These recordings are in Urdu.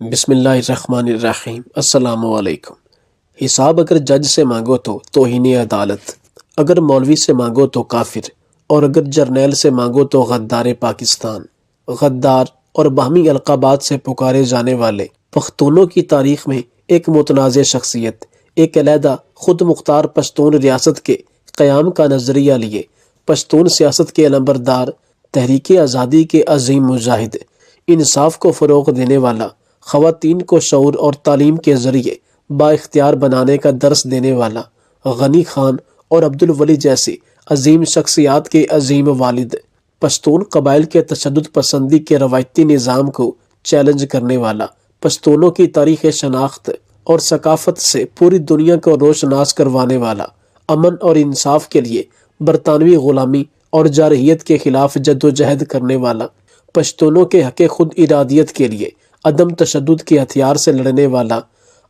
بسم اللہ الرحمن الرحیم۔ السلام علیکم۔ حساب اگر جج سے مانگو تو توہین عدالت، اگر مولوی سے مانگو تو کافر، اور اگر جرنیل سے مانگو تو غدار پاکستان۔ غدار اور باہمی القابات سے پکارے جانے والے پختونوں کی تاریخ میں ایک متنازع شخصیت، ایک علیحدہ خود مختار پشتون ریاست کے قیام کا نظریہ لیے پشتون سیاست کے علمبردار، تحریک آزادی کے عظیم مجاہد، انصاف کو فروغ دینے والا، خواتین کو شعور اور تعلیم کے ذریعے با اختیار بنانے کا درس دینے والا غنی خان اور عبدالولی جیسی عظیم شخصیات کے عظیم والد، پشتون قبائل کے تشدد پسندی کے روایتی نظام کو چیلنج کرنے والا، پشتونوں کی تاریخ شناخت اور ثقافت سے پوری دنیا کو روشناس کروانے والا، امن اور انصاف کے لیے برطانوی غلامی اور جارحیت کے خلاف جدوجہد کرنے والا، پشتونوں کے حق خود ارادیت کے لیے عدم تشدد کے ہتھیار سے لڑنے والا،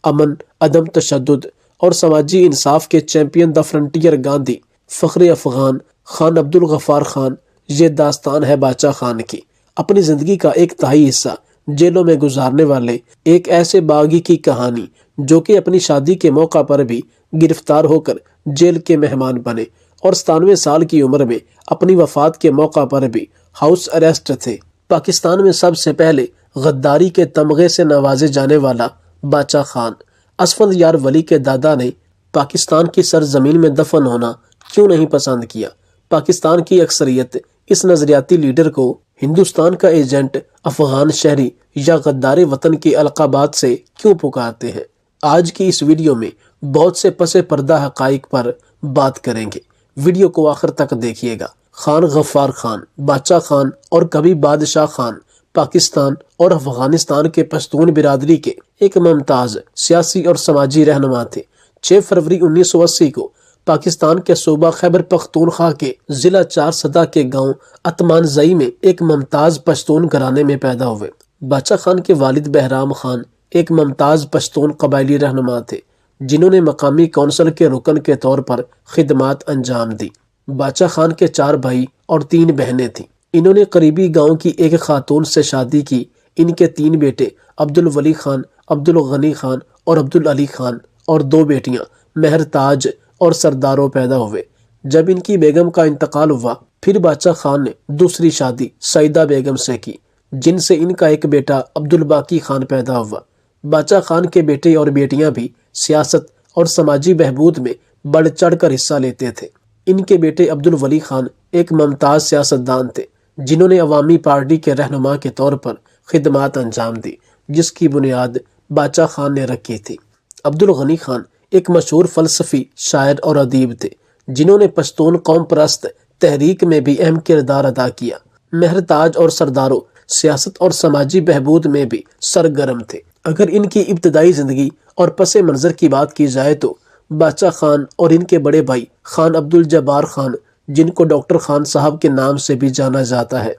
امن، عدم تشدد اور سماجی انصاف کے چیمپئن دا فرنٹیئر گاندھی، فخر افغان خان عبدالغفار خان۔ یہ داستان ہے باچا خان کی، اپنی زندگی کا ایک تہائی حصہ جیلوں میں گزارنے والے ایک ایسے باغی کی کہانی جو کہ اپنی شادی کے موقع پر بھی گرفتار ہو کر جیل کے مہمان بنے اور 97 سال کی عمر میں اپنی وفات کے موقع پر بھی ہاؤس اریسٹ تھے۔ پاکستان میں سب سے پہلے غداری کے تمغے سے نوازے جانے والا باچا خان، اسفند یار ولی کے دادا نے پاکستان کی سرزمین میں دفن ہونا کیوں نہیں پسند کیا؟ پاکستان کی اکثریت اس نظریاتی لیڈر کو ہندوستان کا ایجنٹ، افغان شہری یا غدار وطن کے القابات سے کیوں پکارتے ہیں؟ آج کی اس ویڈیو میں بہت سے پس پردہ حقائق پر بات کریں گے، ویڈیو کو آخر تک دیکھیے گا۔ خان غفار خان، باچا خان اور کبھی بادشاہ خان پاکستان اور افغانستان کے پشتون برادری کے ایک ممتاز سیاسی اور سماجی رہنما تھے۔ 6 فروری 1980 کو پاکستان کے صوبہ خیبر پختونخوا کے ضلع چارسدہ کے گاؤں اتمان زئی میں ایک ممتاز پشتون گھرانے میں پیدا ہوئے۔ باچا خان کے والد بہرام خان ایک ممتاز پشتون قبائلی رہنما تھے جنہوں نے مقامی کونسل کے رکن کے طور پر خدمات انجام دی۔ باچا خان کے 4 بھائی اور 3 بہنیں تھیں۔ انہوں نے قریبی گاؤں کی ایک خاتون سے شادی کی۔ ان کے 3 بیٹے عبدالولی خان، عبدالغنی خان اور عبدالعلی خان اور 2 بیٹیاں مہر تاج اور سردارو پیدا ہوئے۔ جب ان کی بیگم کا انتقال ہوا پھر باچا خان نے دوسری شادی سعیدہ بیگم سے کی جن سے ان کا ایک بیٹا عبدالباقی خان پیدا ہوا۔ باچا خان کے بیٹے اور بیٹیاں بھی سیاست اور سماجی بہبود میں بڑھ چڑھ کر حصہ لیتے تھے۔ ان کے بیٹے عبدالولی خان ایک ممتاز سیاستدان تھے جنہوں نے عوامی پارٹی کے رہنما کے طور پر خدمات انجام دی جس کی بنیاد باچا خان نے رکھی تھی۔ عبدالغنی خان ایک مشہور فلسفی، شاعر اور ادیب تھے جنہوں نے پشتون قوم پرست تحریک میں بھی اہم کردار ادا کیا۔ مہر تاج اور سردارو سیاست اور سماجی بہبود میں بھی سرگرم تھے۔ اگر ان کی ابتدائی زندگی اور پس منظر کی بات کی جائے تو باچا خان اور ان کے بڑے بھائی خان عبدالجبار خان، جن کو ڈاکٹر خان صاحب کے نام سے بھی جانا جاتا ہے،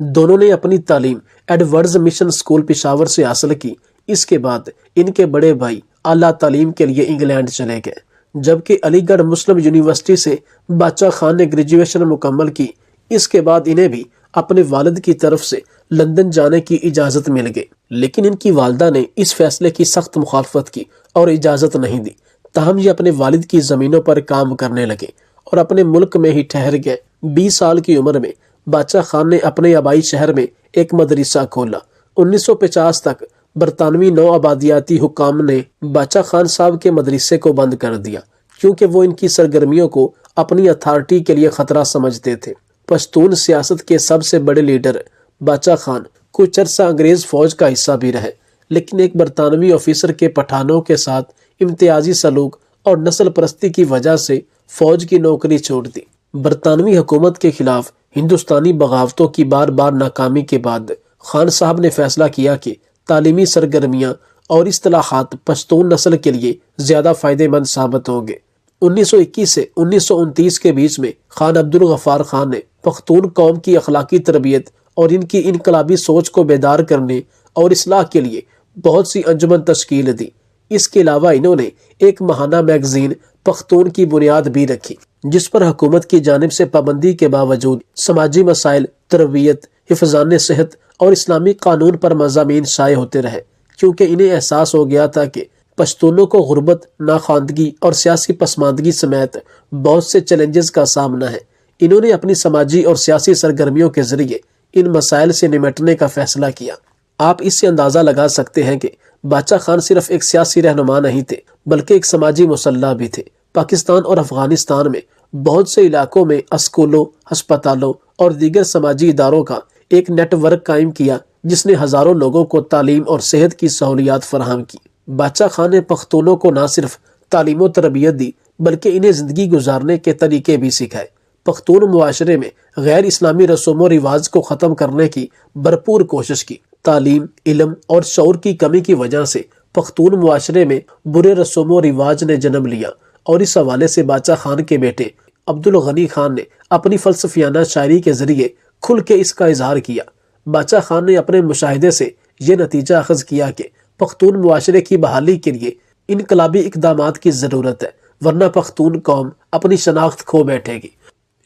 دونوں نے اپنی تعلیم ایڈورڈز مشن اسکول پشاور سے حاصل کی۔ اس کے بعد ان کے بڑے بھائی اعلیٰ تعلیم کے لیے انگلینڈ چلے گئے، جبکہ علی گڑھ مسلم یونیورسٹی سے باچا خان نے گریجویشن مکمل کی۔ اس کے بعد انہیں بھی اپنے والد کی طرف سے لندن جانے کی اجازت مل گئی، لیکن ان کی والدہ نے اس فیصلے کی سخت مخالفت کی اور اجازت نہیں دی۔ تاہم یہ اپنے والد کی زمینوں پر کام کرنے لگے اور اپنے ملک میں ہی ٹھہر گئے۔ 20 سال کی عمر میں باچا خان نے اپنے آبائی شہر میں ایک مدرسہ کھولا۔ 1950 تک برطانوی نو آبادیاتی حکام نے باچا خان صاحب کے مدرسے کو بند کر دیا کیونکہ وہ ان کی سرگرمیوں کو اپنی اتھارٹی کے لیے خطرہ سمجھتے تھے۔ پشتون سیاست کے سب سے بڑے لیڈر باچا خان کچھ عرصہ انگریز فوج کا حصہ بھی رہے، لیکن ایک برطانوی آفیسر کے پٹھانوں کے ساتھ امتیازی سلوک اور نسل پرستی کی وجہ سے فوج کی نوکری چھوڑ دی۔ برطانوی حکومت کے خلاف ہندوستانی بغاوتوں کی بار بار ناکامی کے بعد خان صاحب نے فیصلہ کیا کہ تعلیمی سرگرمیاں اور اصطلاحات پشتون نسل کے لیے زیادہ فائدہ مند ثابت ہوں گے۔ 1921 سے 1929 کے بیچ میں خان عبدالغفار خان نے پختون قوم کی اخلاقی تربیت اور ان کی انقلابی سوچ کو بیدار کرنے اور اصلاح کے لیے بہت سی انجمن تشکیل دی۔ اس کے علاوہ انہوں نے ایک ماہانہ میگزین پختون کی بنیاد بھی رکھی جس پر حکومت کی جانب سے پابندی کے باوجود سماجی مسائل، تربیت، حفظان صحت اور اسلامی قانون پر مضامین شائع ہوتے رہے، کیونکہ انہیں احساس ہو گیا تھا کہ پشتونوں کو غربت، ناخواندگی اور سیاسی پسماندگی سمیت بہت سے چیلنجز کا سامنا ہے۔ انہوں نے اپنی سماجی اور سیاسی سرگرمیوں کے ذریعے ان مسائل سے نمٹنے کا فیصلہ کیا۔ آپ اس سے اندازہ لگا سکتے ہیں کہ باچا خان صرف ایک سیاسی رہنما نہیں تھے بلکہ ایک سماجی مسلح بھی تھے۔ پاکستان اور افغانستان میں بہت سے علاقوں میں اسکولوں، ہسپتالوں اور دیگر سماجی اداروں کا ایک نیٹ ورک قائم کیا جس نے ہزاروں لوگوں کو تعلیم اور صحت کی سہولیات فراہم کی۔ باچا خان نے پختونوں کو نہ صرف تعلیم و تربیت دی بلکہ انہیں زندگی گزارنے کے طریقے بھی سکھائے۔ پختون معاشرے میں غیر اسلامی رسوم و رواج کو ختم کرنے کی بھرپور کوشش کی۔ تعلیم، علم اور شعور کی کمی کی وجہ سے پختون معاشرے میں برے رسوم و رواج نے جنم لیا، اور اس حوالے سے باچا خان کے بیٹے عبدالغنی خان نے اپنی فلسفیانہ شاعری کے ذریعے کھل کے اس کا اظہار کیا۔ باچا خان نے اپنے مشاہدے سے یہ نتیجہ اخذ کیا کہ پختون معاشرے کی بحالی کے لیے انقلابی اقدامات کی ضرورت ہے، ورنہ پختون قوم اپنی شناخت کھو بیٹھے گی،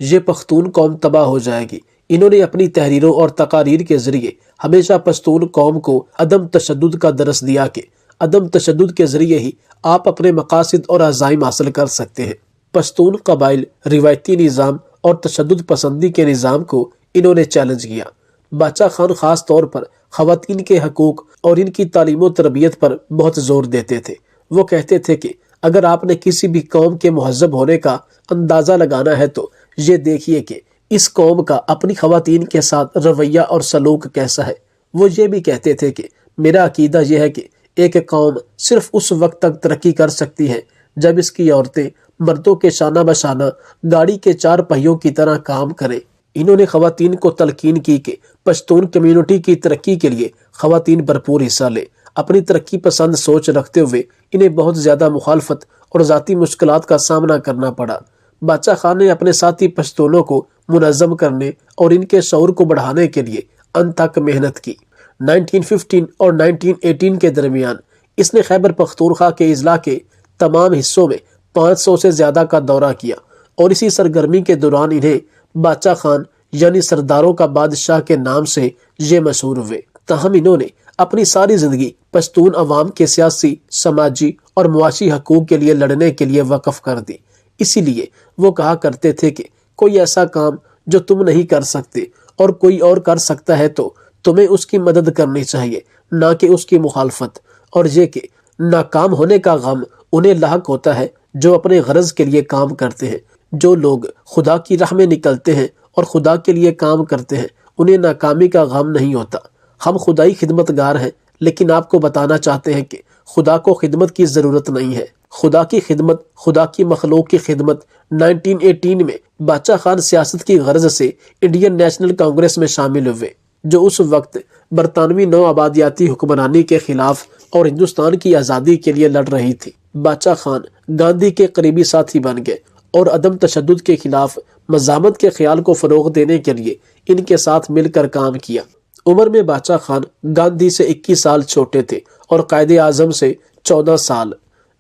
یہ پختون قوم تباہ ہو جائے گی۔ انہوں نے اپنی تحریروں اور تقاریر کے ذریعے ہمیشہ پشتون قوم کو عدم تشدد کا درس دیا کہ عدم تشدد کے ذریعے ہی آپ اپنے مقاصد اور عزائم حاصل کر سکتے ہیں۔ پشتون قبائل، روایتی نظام اور تشدد پسندی کے نظام کو انہوں نے چیلنج کیا۔ باچا خان خاص طور پر خواتین کے حقوق اور ان کی تعلیم و تربیت پر بہت زور دیتے تھے۔ وہ کہتے تھے کہ اگر آپ نے کسی بھی قوم کے مہذب ہونے کا اندازہ لگانا ہے تو یہ دیکھیے کہ اس قوم کا اپنی خواتین کے ساتھ رویہ اور سلوک کیسا ہے۔ وہ یہ بھی کہتے تھے کہ میرا عقیدہ یہ ہے کہ ایک قوم صرف اس وقت تک ترقی کر سکتی ہے جب اس کی عورتیں مردوں کے شانہ بشانہ گاڑی کے چار پہیوں کی طرح کام کریں۔ انہوں نے خواتین کو تلقین کی کہ پشتون کمیونٹی کی ترقی کے لیے خواتین بھرپور حصہ لیں۔ اپنی ترقی پسند سوچ رکھتے ہوئے انہیں بہت زیادہ مخالفت اور ذاتی مشکلات کا سامنا کرنا پڑا۔ باچا خان نے اپنے ساتھی پشتونوں کو منظم کرنے اور ان کے شعور کو بڑھانے کے لیے انت تک محنت کی۔ 1915 اور 1918 کے درمیان اس نے خیبر پختونخوا کے اضلاع کے تمام حصوں میں 500 سے زیادہ کا دورہ کیا، اور اسی سرگرمی کے دوران انہیں باچا خان یعنی سرداروں کا بادشاہ کے نام سے یہ مشہور ہوئے۔ تاہم انہوں نے اپنی ساری زندگی پشتون عوام کے سیاسی، سماجی اور معاشی حقوق کے لیے لڑنے کے لیے وقف کر دی۔ اسی لیے وہ کہا کرتے تھے کہ کوئی ایسا کام جو تم نہیں کر سکتے اور کوئی اور کر سکتا ہے تو تمہیں اس کی مدد کرنی چاہیے، نہ کہ اس کی مخالفت، اور یہ کہ ناکام ہونے کا غم انہیں لاحق ہوتا ہے جو اپنے غرض کے لیے کام کرتے ہیں۔ جو لوگ خدا کی راہ میں نکلتے ہیں اور خدا کے لیے کام کرتے ہیں انہیں ناکامی کا غم نہیں ہوتا۔ ہم خدائی خدمتگار ہیں، لیکن آپ کو بتانا چاہتے ہیں کہ خدا کو خدمت کی ضرورت نہیں ہے۔ خدا کی خدمت، خدا کی مخلوق کی خدمت۔ 1918 میں باچا خان سیاست کی غرض سے انڈین نیشنل کانگریس میں شامل ہوئے، جو اس وقت برطانوی نو آبادیاتی حکمرانی کے خلاف اور ہندوستان کی آزادی کے لیے لڑ رہی تھی۔ باچا خان گاندھی کے قریبی ساتھی بن گئے اور عدم تشدد کے خلاف مزاحمت کے خیال کو فروغ دینے کے لیے ان کے ساتھ مل کر کام کیا۔ عمر میں باچا خان گاندھی سے 21 سال چھوٹے تھے اور قائد اعظم سے 14 سال۔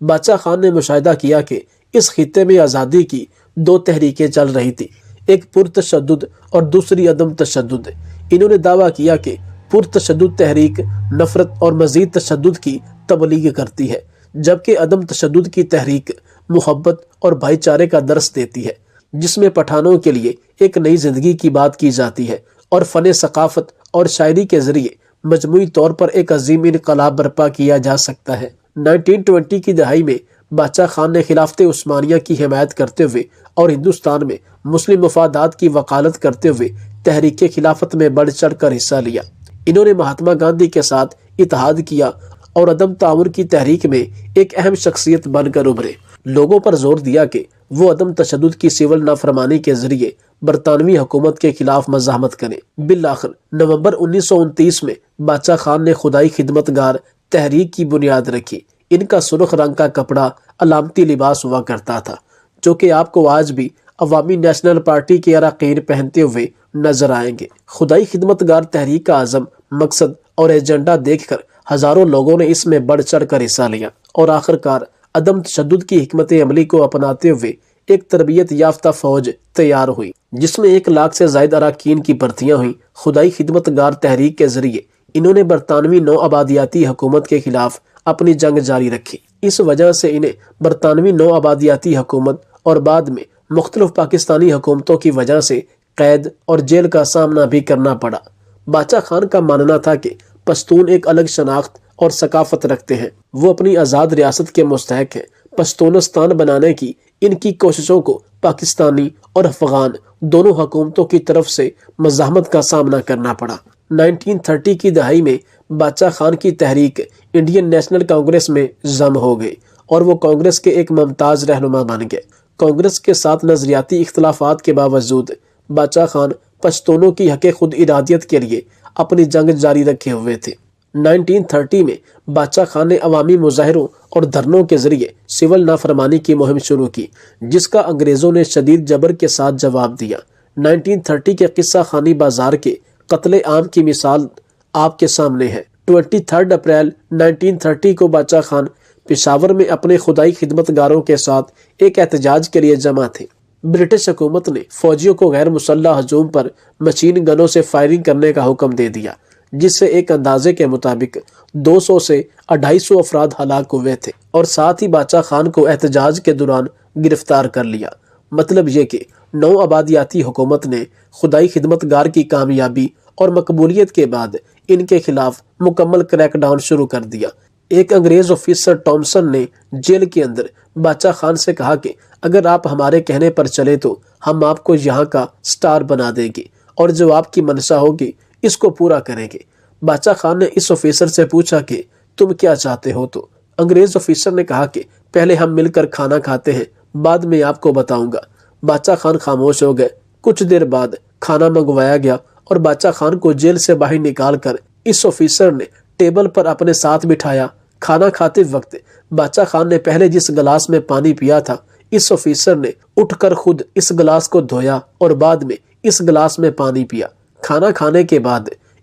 باچا خان نے مشاہدہ کیا کہ اس خطے میں آزادی کی دو تحریکیں چل رہی تھی، ایک پرتشدد اور دوسری عدم تشدد۔ انہوں نے دعویٰ کیا کہ پرتشدد تحریک نفرت اور مزید تشدد کی تبلیغ کرتی ہے، جبکہ عدم تشدد کی تحریک محبت اور بھائی چارے کا درس دیتی ہے، جس میں پٹھانوں کے لیے ایک نئی زندگی کی بات کی جاتی ہے اور فن ثقافت اور شاعری کے ذریعے مجموعی طور پر ایک عظیم انقلاب برپا کیا جا سکتا ہے۔ 1920 کی دہائی میں باچا خان نے خلافت عثمانیہ کی حمایت کرتے ہوئے اور ہندوستان میں مسلم مفادات کی وکالت کرتے ہوئے تحریک خلافت میں بڑھ چڑھ کر حصہ لیا۔ انہوں نے مہاتما گاندھی کے ساتھ اتحاد کیا اور عدم تعاون کی تحریک میں ایک اہم شخصیت بن کر ابھرے۔ لوگوں پر زور دیا کہ وہ عدم تشدد کی سول نافرمانی کے ذریعے برطانوی حکومت کے خلاف مزاحمت کریں۔ بالآخر نومبر 1929 میں باچا خان نے خدائی خدمتگار تحریک کی بنیاد رکھی۔ ان کا سرخ رنگ کا کپڑا علامتی لباس ہوا کرتا تھا، جو کہ آپ کو آج بھی عوامی نیشنل پارٹی کے اراکین پہنتے ہوئے نظر آئیں گے۔ خدائی خدمتگار تحریک کا عزم، مقصد اور ایجنڈا دیکھ کر ہزاروں لوگوں نے اس میں بڑھ چڑھ کر حصہ لیا، اور آخرکار عدم تشدد کی حکمت عملی کو اپناتے ہوئے ایک تربیت یافتہ فوج تیار ہوئی، جس میں 1 لاکھ سے زائد اراکین کی بھرتیاں ہوئیں۔ خدائی خدمتگار تحریک کے ذریعے انہوں نے برطانوی نو آبادیاتی حکومت کے خلاف اپنی جنگ جاری رکھی۔ اس وجہ سے انہیں برطانوی نو آبادیاتی حکومت اور بعد میں مختلف پاکستانی حکومتوں کی وجہ سے قید اور جیل کا سامنا بھی کرنا پڑا۔ باچا خان کا ماننا تھا کہ پشتون ایک الگ شناخت اور ثقافت رکھتے ہیں، وہ اپنی آزاد ریاست کے مستحق ہیں۔ پشتونستان بنانے کی ان کی کوششوں کو پاکستانی اور افغان دونوں حکومتوں کی طرف سے مزاحمت کا سامنا کرنا پڑا۔ 1930 کی دہائی میں باچا خان کی تحریک انڈین نیشنل کانگریس میں ضم ہو گئی اور وہ کانگریس کے ایک ممتاز رہنما بن گئے۔ کانگریس کے ساتھ نظریاتی اختلافات کے باوجود باچا خان پشتونوں کی حق خود ارادیت کے لیے اپنی جنگ جاری رکھے ہوئے تھے۔ 1930 میں باچا خان نے عوامی مظاہروں اور دھرنوں کے ذریعے سول نافرمانی کی مہم شروع کی، جس کا انگریزوں نے شدید جبر کے ساتھ جواب دیا۔ 1930 کے قصہ خانی بازار کے قتل عام کی مثال آپ کے سامنے ہے۔ 23 اپریل 1930 کو باچا خان پشاور میں اپنے خدائی خدمتگاروں کے ساتھ ایک احتجاج کے لیے جمع تھے۔ برٹش حکومت نے فوجیوں کو غیر مسلح ہجوم پر مشین گنوں سے فائرنگ کرنے کا حکم دے دیا، جس سے ایک اندازے کے مطابق 200 سے 250 افراد ہلاک ہوئے تھے اور ساتھ ہی باچا خان کو احتجاج کے دوران گرفتار کر لیا۔ مطلب یہ کہ نو آبادیاتی حکومت نے خدائی خدمتگار کی کامیابی اور مقبولیت کے بعد ان کے خلاف مکمل کریک ڈاؤن شروع کر دیا۔ ایک انگریز آفیسر ٹامسن نے جیل کے اندر باچا خان سے کہا کہ اگر آپ ہمارے کہنے پر چلے تو ہم آپ کو یہاں کا سٹار بنا دیں گے اور جو آپ کی منشا ہوگی اس کو پورا کریں گے۔ باچا خان نے اس آفیسر سے پوچھا کہ تم کیا چاہتے ہو؟ تو انگریز آفیسر نے کہا کہ پہلے ہم مل کر کھانا کھاتے ہیں، بعد میں آپ کو بتاؤں گا۔ باچا خان خاموش ہو گئے۔ کچھ دیر بعد کھانا منگوایا گیا اور باچا خان کو جیل سے باہر نکال کر اس آفیسر نے ٹیبل پر اپنے ساتھ بٹھایا۔ کھانا کھاتے وقت باچا خان نے پہلے جس گلاس میں پانی پیا تھا، اس آفیسر نے اٹھ کر خود اس گلاس کو دھویا اور بعد میں اس گلاس میں پانی پیا۔ کھانا کھانے کے بعد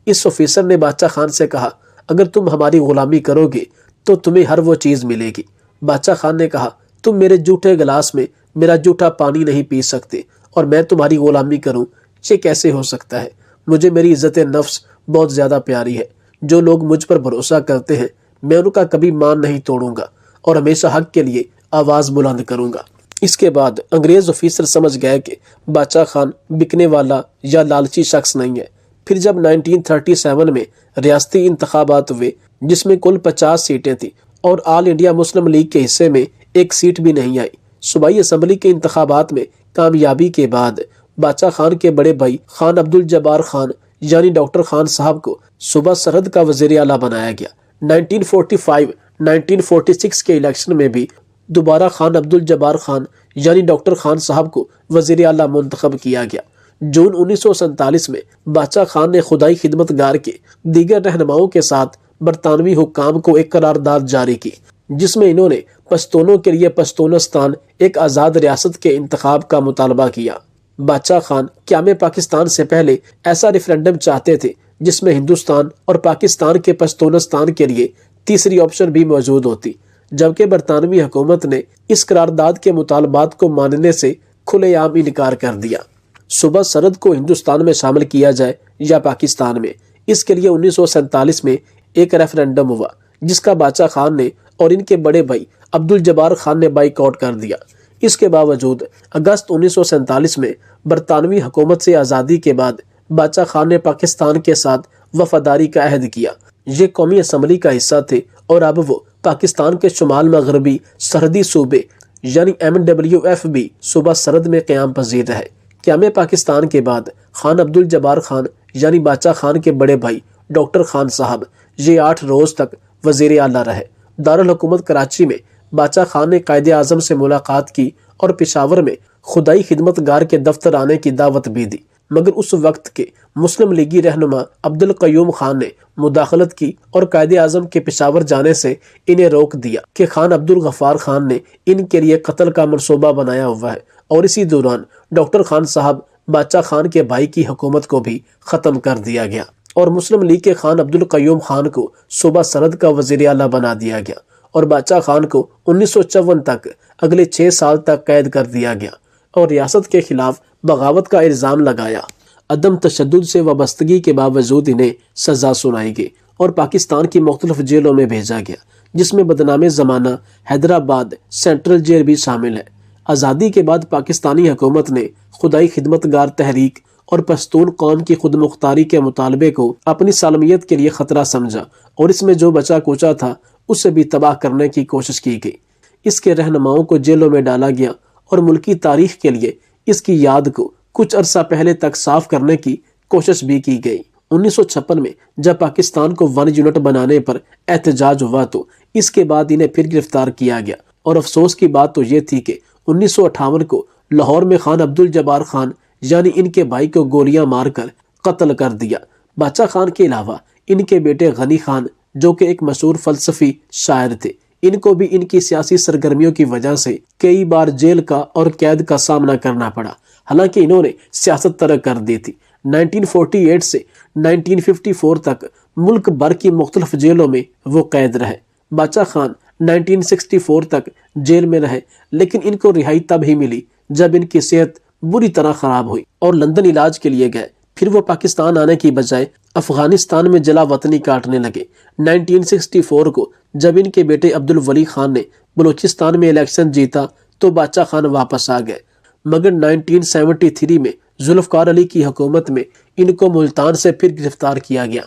اس آفیسر نے باچا خان سے کہا اگر تم ہماری غلامی کرو گے تو تمہیں ہر وہ چیز ملے گی۔ باچا خان نے کہا تم میرے جھوٹے گلاس میں میرا جھوٹا پانی نہیں پی سکتے اور میں تمہاری غلامی کروں، یہ کیسے ہو سکتا ہے؟ مجھے میری عزت نفس بہت زیادہ پیاری ہے۔ جو لوگ مجھ پر بھروسہ کرتے ہیں میں ان کا کبھی مان نہیں توڑوں گا اور ہمیشہ حق کے لیے آواز بلند کروں گا۔ اس کے بعد انگریز آفیسر سمجھ گئے کہ باچا خان بکنے والا یا لالچی شخص نہیں ہے۔ پھر جب 1937 میں ریاستی انتخابات ہوئے جس میں کل 50 سیٹیں تھیں اور آل انڈیا مسلم لیگ کے حصے میں ایک سیٹ بھی نہیں آئی، صوبائی اسمبلی کے انتخابات میں کامیابی کے بعد باچا خان کے بڑے بھائی خان عبدالجبار خان یعنی ڈاکٹر خان صاحب کو صوبہ سرحد کا وزیر اعلیٰ بنایا گیا۔ 1945-1946 کے الیکشن میں بھی دوبارہ خان عبدالجبار خان یعنی ڈاکٹر خان صاحب کو وزیر اعلیٰ منتخب کیا گیا۔ جون 1947 میں باچا خان نے خدائی خدمتگار کے دیگر رہنماؤں کے ساتھ برطانوی حکام کو ایک قرارداد جاری کی، جس میں انہوں نے پشتونوں کے لیے پشتونستان ایک آزاد ریاست کے انتخاب کا مطالبہ کیا۔ باچا خان قیام پاکستان سے پہلے ایسا ریفرینڈم چاہتے تھے جس میں ہندوستان اور پاکستان کے پشتونستان کے لیے تیسری آپشن بھی موجود ہوتی، جبکہ برطانوی حکومت نے اس قرارداد کے مطالبات کو ماننے سے کھلے عام انکار کر دیا۔ صوبہ سرحد کو ہندوستان میں شامل کیا جائے یا پاکستان میں، اس کے لیے 1947 میں ایک ریفرینڈم ہوا جس کا باچا خان نے اور ان کے بڑے بھائی عبدالجبار خان نے بائیکاٹ کر دیا۔ اس کے باوجود اگست 1947 میں برطانوی حکومت سے آزادی کے بعد باچا خان نے پاکستان کے ساتھ وفاداری کا عہد کیا۔ یہ قومی اسمبلی کا حصہ تھے اور اب وہ پاکستان کے شمال مغربی سرحدی صوبے یعنی MWF بھی صوبہ سرحد میں قیام پذیر رہے۔ قیام پاکستان کے بعد خان عبدالجبار خان یعنی باچا خان کے بڑے بھائی ڈاکٹر خان صاحب یہ 8 روز تک وزیر اعلیٰ رہے۔ دارالحکومت کراچی میں باچا خان نے قائد اعظم سے ملاقات کی اور پشاور میں خدائی خدمتگار کے دفتر آنے کی دعوت بھی دی، مگر اس وقت کے مسلم لیگی رہنما عبدالقیوم خان نے مداخلت کی اور قائد اعظم کے پشاور جانے سے انہیں روک دیا کہ خان عبدالغفار خان نے ان کے لیے قتل کا منصوبہ بنایا ہوا ہے، اور اسی دوران ڈاکٹر خان صاحب باچا خان کے بھائی کی حکومت کو بھی ختم کر دیا گیا اور مسلم لیگ کے خان عبدالقیوم خان کو صوبہ سرحد کا وزیر اعلیٰ بنا دیا گیا اور باچا خان کو 1954 تک اگلے 6 سال تک قید کر دیا گیا اور ریاست کے خلاف بغاوت کا الزام لگایا۔ عدم تشدد سے وابستگی کے باوجود انہیں سزا سنائی گئی اور پاکستان کی مختلف جیلوں میں بھیجا گیا، جس میں بدنام زمانہ حیدرآباد سینٹرل جیل بھی شامل ہے۔ آزادی کے بعد پاکستانی حکومت نے خدائی خدمتگار تحریک اور پشتون قوم کی خود مختاری کے مطالبے کو اپنی سالمیت کے لیے خطرہ سمجھا اور اس میں جو بچا کوچا تھا اسے بھی تباہ کرنے کی کوشش کی گئی۔ اس کے رہنماؤں کو جیلوں میں ڈالا گیا اور ملکی تاریخ کے لیے اس کی یاد کو کچھ عرصہ پہلے تک صاف کرنے کی کوشش بھی کی گئی۔ 1956 میں جب پاکستان کو 1 یونٹ بنانے پر احتجاج ہوا تو اس کے بعد انہیں پھر گرفتار کیا گیا، اور افسوس کی بات تو یہ تھی کہ 1958 کو لاہور میں خان عبد الجبار خان یعنی ان کے بھائی کو گولیاں مار کر قتل کر دیا۔ باچا خان کے علاوہ ان کے بیٹے غنی خان جو کہ ایک مشہور فلسفی شاعر تھے، ان کو بھی ان کی سیاسی سرگرمیوں کی وجہ سے کئی بار جیل کا اور قید کا سامنا کرنا پڑا، حالانکہ انہوں نے سیاست ترک کر دی تھی۔ 1948 سے 1954 تک ملک بھر کی مختلف جیلوں میں وہ قید رہے۔ باچا خان 1964 تک جیل میں رہے، لیکن ان کو رہائی تب ہی ملی جب ان کی صحت بری طرح خراب ہوئی اور لندن علاج کے لیے گئے۔ پھر وہ پاکستان آنے کی بجائے افغانستان میں جلا وطنی کاٹنے لگے۔ 1964 کو جب ان کے بیٹے عبد الولی خان نے بلوچستان میں الیکشن جیتا تو باچا خان واپس آ گئے، مگر 1973 میں ذوالفقار علی کی حکومت میں ان کو ملتان سے پھر گرفتار کیا گیا۔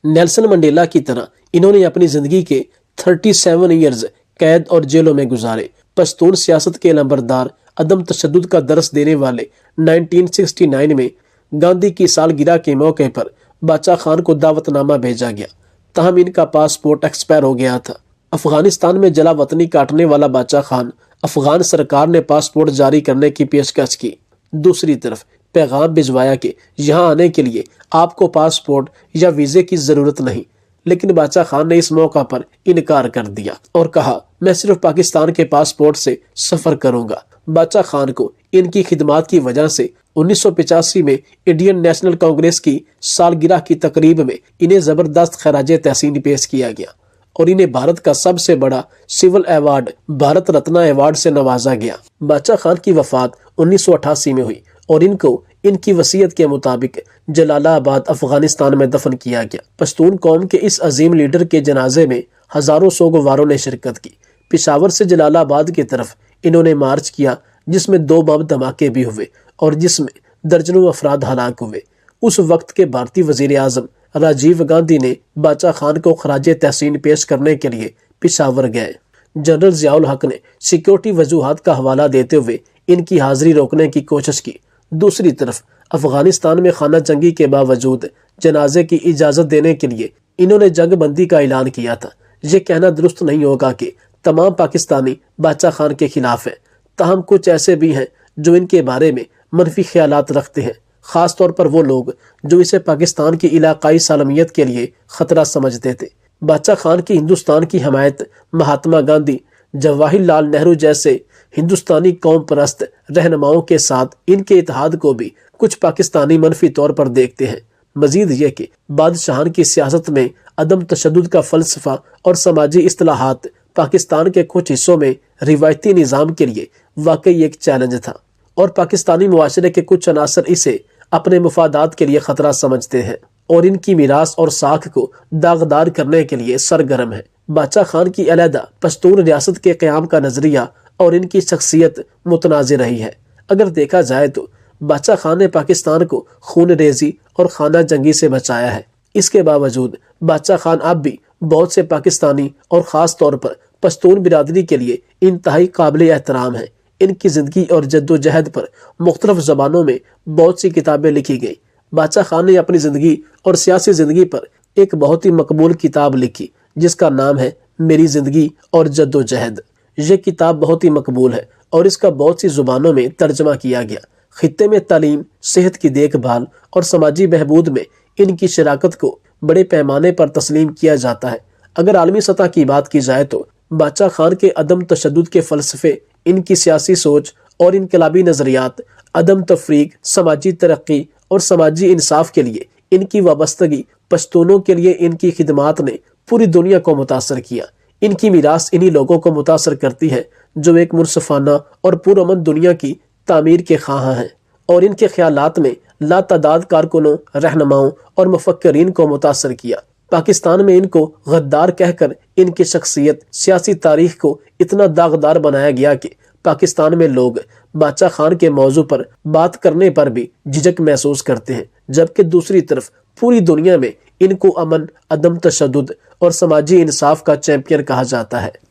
نیلسن منڈیلا کی طرح انہوں نے اپنی زندگی کے 37 ایئرز قید اور جیلوں میں گزارے۔ پشتون سیاست کے لمبردار، عدم تشدد کا درس دینے والے 1969 میں گاندھی کی سالگرہ کے موقع پر باچا خان کو دعوت نامہ بھیجا گیا، تاہم ان کا پاسپورٹ ایکسپائر ہو گیا تھا۔ افغانستان میں جلا وطنی کاٹنے والا باچا خان افغان سرکار نے پاسپورٹ جاری کرنے کی پیشکش کی۔ دوسری طرف پیغام بھجوایا کہ یہاں آنے کے لیے آپ کو پاسپورٹ یا ویزے کی ضرورت نہیں، لیکن باچا خان نے اس موقع پر انکار کر دیا اور کہا میں صرف پاکستان کے پاسپورٹ سے سفر کروں گا۔ باچا خان کو ان کی خدمات کی وجہ سے 1985 میں انڈین نیشنل کانگریس کی سالگرہ کی تقریب میں انہیں زبردست خراج تحسین پیش کیا گیا اور انہیں بھارت کا سب سے بڑا civil award Bharat Ratna award سے نوازا گیا۔ باچا خان کی وفات 1988 میں ہوئی اور ان کو ان کی وصیت کے مطابق جلال آباد افغانستان میں دفن کیا گیا۔ پشتون قوم کے اس عظیم لیڈر کے جنازے میں ہزاروں سوگواروں نے شرکت کی۔ پشاور سے جلال آباد کی طرف انہوں نے مارچ کیا، جس میں 2 بم دھماکے بھی ہوئے اور جس میں درجنوں افراد ہلاک ہوئے۔ اس وقت کے بھارتی وزیر اعظم راجیو گاندھی نے باچا خان کو خراج تحسین پیش کرنے کے لیے پشاور گئے۔ جنرل ضیاء الحق نے سیکیورٹی وجوہات کا حوالہ دیتے ہوئے ان کی حاضری روکنے کی کوشش کی۔ دوسری طرف افغانستان میں خانہ جنگی کے باوجود جنازے کی اجازت دینے کے لیے انہوں نے جنگ بندی کا اعلان کیا تھا۔ یہ کہنا درست نہیں ہوگا کہ تمام پاکستانی باچا خان کے خلاف ہیں، تاہم کچھ ایسے بھی ہیں جو ان کے بارے میں منفی خیالات رکھتے ہیں، خاص طور پر وہ لوگ جو اسے پاکستان کی علاقائی سالمیت کے لیے خطرہ سمجھتے تھے۔ باچا خان کی ہندوستان کی حمایت مہاتما گاندھی، جواہر لال نہرو جیسے ہندوستانی قوم پرست رہنماؤں کے ساتھ ان کے اتحاد کو بھی کچھ پاکستانی منفی طور پر دیکھتے ہیں۔ مزید یہ کہ بادشاہان کی سیاست میں عدم تشدد کا فلسفہ اور سماجی اصلاحات پاکستان کے کچھ حصوں میں روایتی نظام کے لیے واقعی ایک چیلنج تھا، اور پاکستانی معاشرے کے کچھ عناصر اسے اپنے مفادات کے لیے خطرہ سمجھتے ہیں اور ان کی میراث اور ساکھ کو داغدار کرنے کے لیے سرگرم ہیں۔ باچا خان کی علیحدہ پشتون ریاست کے قیام کا نظریہ اور ان کی شخصیت متنازع رہی ہے۔ اگر دیکھا جائے تو باچا خان نے پاکستان کو خون ریزی اور خانہ جنگی سے بچایا ہے۔ اس کے باوجود باچا خان اب بھی بہت سے پاکستانی اور خاص طور پر پشتون برادری کے لیے انتہائی قابل احترام ہیں۔ ان کی زندگی اور جد و جہد پر مختلف زبانوں میں بہت سی کتابیں لکھی گئیں۔ باچا خان نے اپنی زندگی اور سیاسی زندگی پر ایک بہت ہی مقبول کتاب لکھی جس کا نام ہے میری زندگی اور جد و جہد۔ یہ کتاب بہت ہی مقبول ہے اور اس کا بہت سی زبانوں میں ترجمہ کیا گیا۔ خطے میں تعلیم، صحت کی دیکھ بھال اور سماجی بہبود میں ان کی شراکت کو بڑے پیمانے پر تسلیم کیا جاتا ہے۔ اگر عالمی سطح کی بات کی جائے تو باچا خان کے عدم تشدد کے فلسفے، ان کی سیاسی سوچ اور انقلابی نظریات، عدم تفریق، سماجی ترقی اور سماجی انصاف کے لیے ان کی وابستگی، پشتونوں کے لیے ان کی خدمات نے پوری دنیا کو متاثر کیا۔ ان کی میراث انہی لوگوں کو متاثر کرتی ہے جو ایک منصفانہ اور پرامن دنیا کی تعمیر کے خواہاں ہیں، اور ان کے خیالات میں لا تعداد کارکنوں، رہنماؤں اور مفکرین کو متاثر کیا۔ پاکستان میں ان کو غدار کہہ کر ان کی شخصیت سیاسی تاریخ کو اتنا داغدار بنایا گیا کہ پاکستان میں لوگ بادشاہ خان کے موضوع پر بات کرنے پر بھی جھجک محسوس کرتے ہیں، جبکہ دوسری طرف پوری دنیا میں ان کو امن، عدم تشدد اور سماجی انصاف کا چیمپئن کہا جاتا ہے۔